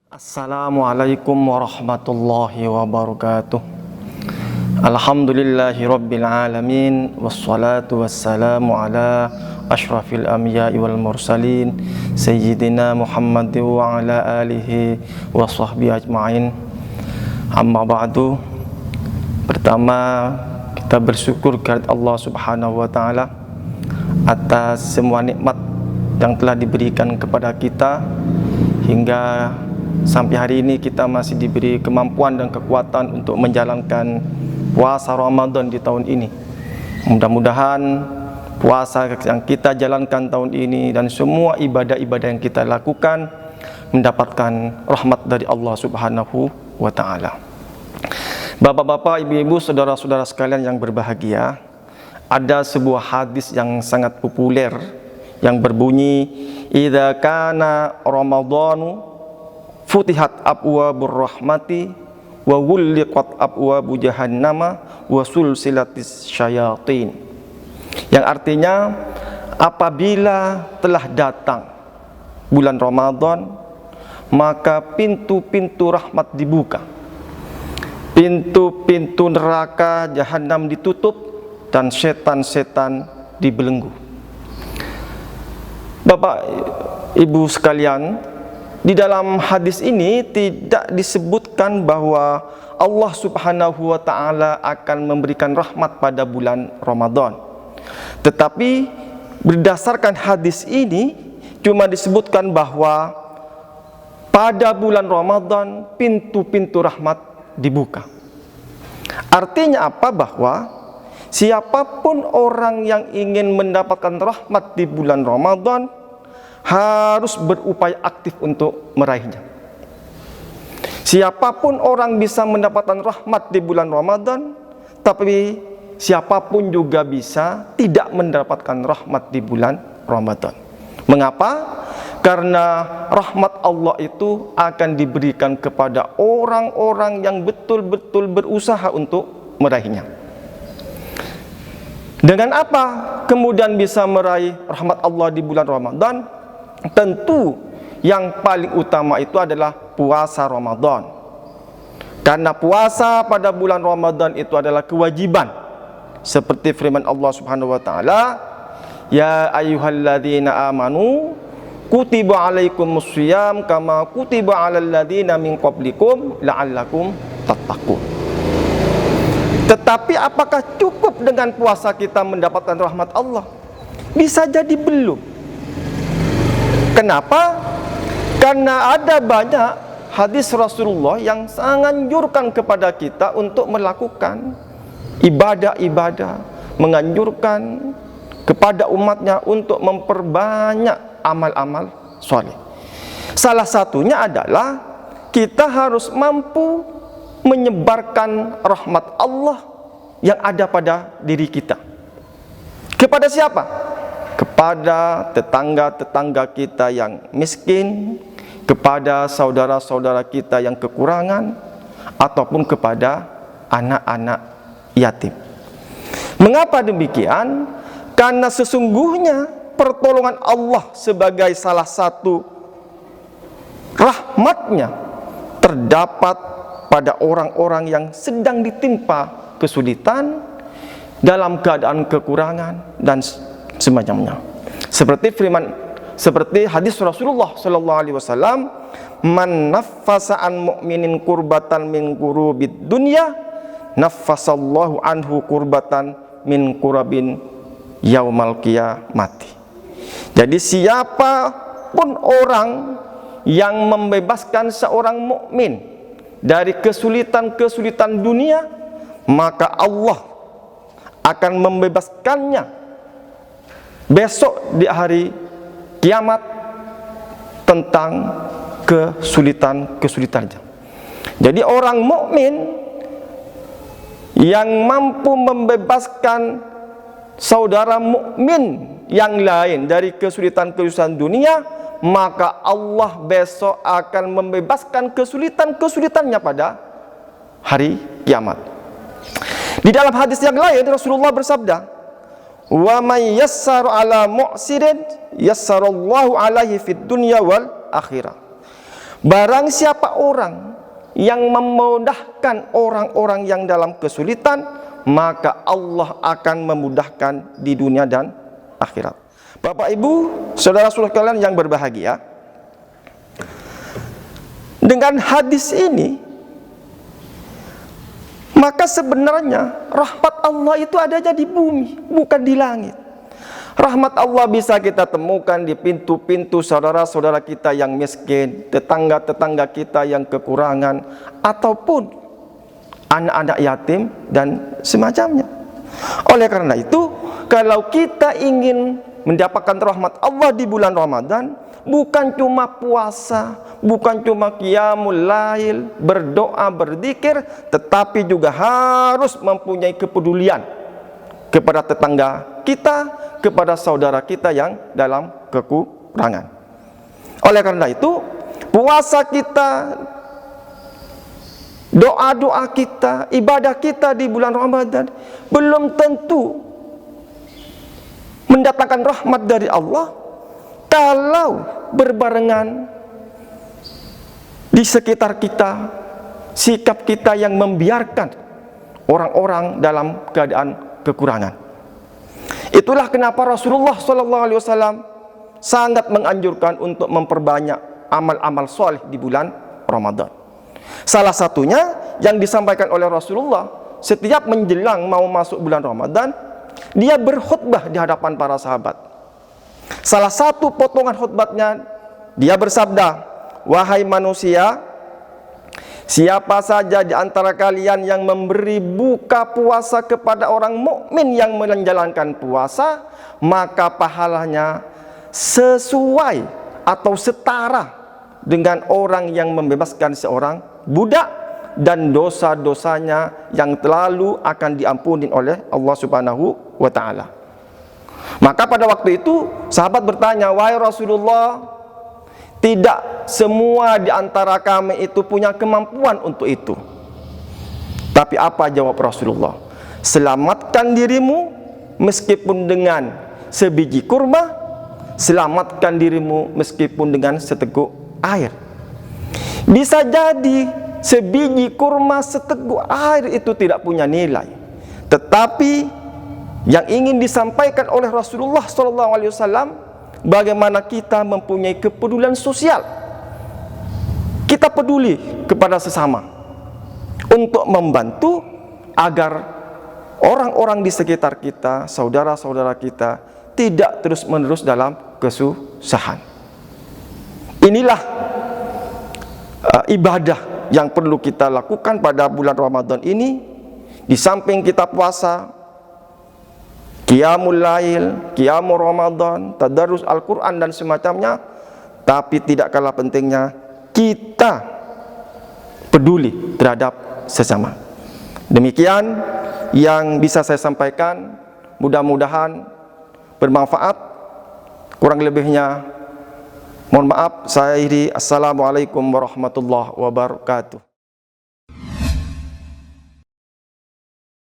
Assalamualaikum warahmatullahi wabarakatuh. Alhamdulillahi rabbil alamin. Wassalatu wassalamu ala ashrafil anbiya'i wal mursalin Sayyidina Muhammad wa ala alihi wa sahbihi ajma'in. Amma ba'du. Pertama, kita bersyukur kepada Allah subhanahu wa ta'ala atas semua nikmat yang telah diberikan kepada kita hingga sampai hari ini kita masih diberi kemampuan dan kekuatan untuk menjalankan puasa Ramadan di tahun ini. Mudah-mudahan puasa yang kita jalankan tahun ini dan semua ibadah-ibadah yang kita lakukan mendapatkan rahmat dari Allah Subhanahu wa ta'ala. Bapak-bapak, ibu-ibu, saudara-saudara sekalian yang berbahagia, ada sebuah hadis yang sangat populer yang berbunyi, "Idza kana Ramadhanu futihat abwabur rahmati wa ghulliqat abwabu jahannama wa sulsilatis syayatin." Yang artinya, apabila telah datang bulan Ramadan, maka pintu-pintu rahmat dibuka, pintu-pintu neraka jahanam ditutup, dan setan-setan dibelenggu. Bapak Ibu sekalian, di dalam hadis ini tidak disebutkan bahwa Allah Subhanahu wa ta'ala akan memberikan rahmat pada bulan Ramadan. Tetapi berdasarkan hadis ini cuma disebutkan bahwa pada bulan Ramadan pintu-pintu rahmat dibuka. Artinya apa? Bahwa siapapun orang yang ingin mendapatkan rahmat di bulan Ramadan harus berupaya aktif untuk meraihnya. Siapapun orang bisa mendapatkan rahmat di bulan Ramadan, tapi siapapun juga bisa tidak mendapatkan rahmat di bulan Ramadan. Mengapa? Karena rahmat Allah itu akan diberikan kepada orang-orang yang betul-betul berusaha untuk meraihnya. Dengan apa kemudian bisa meraih rahmat Allah di bulan Ramadan? Tentu yang paling utama itu adalah puasa Ramadan. Karena puasa pada bulan Ramadan itu adalah kewajiban. Seperti firman Allah Subhanahu wa taala, "Ya ayyuhalladzina amanu kutiba alaikumus shiyam kama kutiba alal ladzina min qablikum la'allakum tattaqun." Tetapi apakah cukup dengan puasa kita mendapatkan rahmat Allah? Bisa jadi belum. Kenapa? Karena ada banyak hadis Rasulullah yang sangat menganjurkan kepada kita untuk melakukan ibadah-ibadah, menganjurkan kepada umatnya untuk memperbanyak amal-amal soleh. Salah satunya adalah kita harus mampu menyebarkan rahmat Allah yang ada pada diri kita. Kepada siapa? Kepada tetangga-tetangga kita yang miskin, kepada saudara-saudara kita yang kekurangan, ataupun kepada anak-anak yatim. Mengapa demikian? Karena sesungguhnya pertolongan Allah sebagai salah satu rahmatnya terdapat pada orang-orang yang sedang ditimpa kesulitan, dalam keadaan kekurangan dan semacamnya. Seperti hadis Rasulullah sallallahu alaihi wasallam, "Man naffasa an mu'minin kurbatan min kurubid dunya, naffasallahu anhu kurbatan min kurabin yaumal qiyamati." Jadi siapapun orang yang membebaskan seorang mukmin dari kesulitan-kesulitan dunia, maka Allah akan membebaskannya besok di hari kiamat tentang kesulitan-kesulitannya. Jadi orang mukmin yang mampu membebaskan saudara mukmin yang lain dari kesulitan-kesulitan dunia, maka Allah besok akan membebaskan kesulitan-kesulitannya pada hari kiamat. Di dalam hadis yang lain Rasulullah bersabda, "Wa may yassara ala mu'sirin yassarallahu alaihi fid dunya wal akhirah." Barang siapa orang yang memudahkan orang-orang yang dalam kesulitan, maka Allah akan memudahkan di dunia dan akhirat. Bapak Ibu, saudara-saudara kalian yang berbahagia, dengan hadis ini, maka sebenarnya rahmat Allah itu adanya di bumi, bukan di langit. Rahmat Allah bisa kita temukan di pintu-pintu saudara-saudara kita yang miskin, tetangga-tetangga kita yang kekurangan, ataupun anak-anak yatim dan semacamnya. Oleh karena itu, kalau kita ingin mendapatkan rahmat Allah di bulan Ramadan, bukan cuma puasa, bukan cuma qiyamul lail, berdoa, berzikir, tetapi juga harus mempunyai kepedulian kepada tetangga kita, kepada saudara kita yang dalam kekurangan. Oleh karena itu, puasa kita, doa-doa kita, ibadah kita di bulan Ramadan belum tentu mendatangkan rahmat dari Allah kalau berbarengan di sekitar kita sikap kita yang membiarkan orang-orang dalam keadaan kekurangan. Itulah kenapa Rasulullah SAW sangat menganjurkan untuk memperbanyak amal-amal soleh di bulan Ramadan. Salah satunya yang disampaikan oleh Rasulullah setiap menjelang mau masuk bulan Ramadan, dia berkhutbah di hadapan para sahabat. Salah satu potongan khutbahnya, dia bersabda, "Wahai manusia, siapa saja di antara kalian yang memberi buka puasa kepada orang mukmin yang menjalankan puasa, maka pahalanya sesuai atau setara dengan orang yang membebaskan seorang budak, dan dosa-dosanya yang terlalu akan diampuni oleh Allah Subhanahu wa ta'ala." Maka pada waktu itu sahabat bertanya, "Wahai Rasulullah, tidak semua di antara kami itu punya kemampuan untuk itu." Tapi apa jawab Rasulullah? "Selamatkan dirimu meskipun dengan sebiji kurma, selamatkan dirimu meskipun dengan seteguk air." Bisa jadi sebiji kurma, seteguk air itu tidak punya nilai, tetapi yang ingin disampaikan oleh Rasulullah SAW, bagaimana kita mempunyai kepedulian sosial. Kita peduli kepada sesama untuk membantu agar orang-orang di sekitar kita, saudara-saudara kita, tidak terus-menerus dalam kesusahan. Inilah ibadah yang perlu kita lakukan pada bulan Ramadan ini. Di samping kita puasa, qiyamul lail, qiyamul Ramadan, tadarus Al-Quran dan semacamnya, tapi tidak kalah pentingnya kita peduli terhadap sesama. Demikian yang bisa saya sampaikan, mudah-mudahan bermanfaat. Kurang lebihnya mohon maaf. Saya akhiri. Assalamualaikum warahmatullahi wabarakatuh.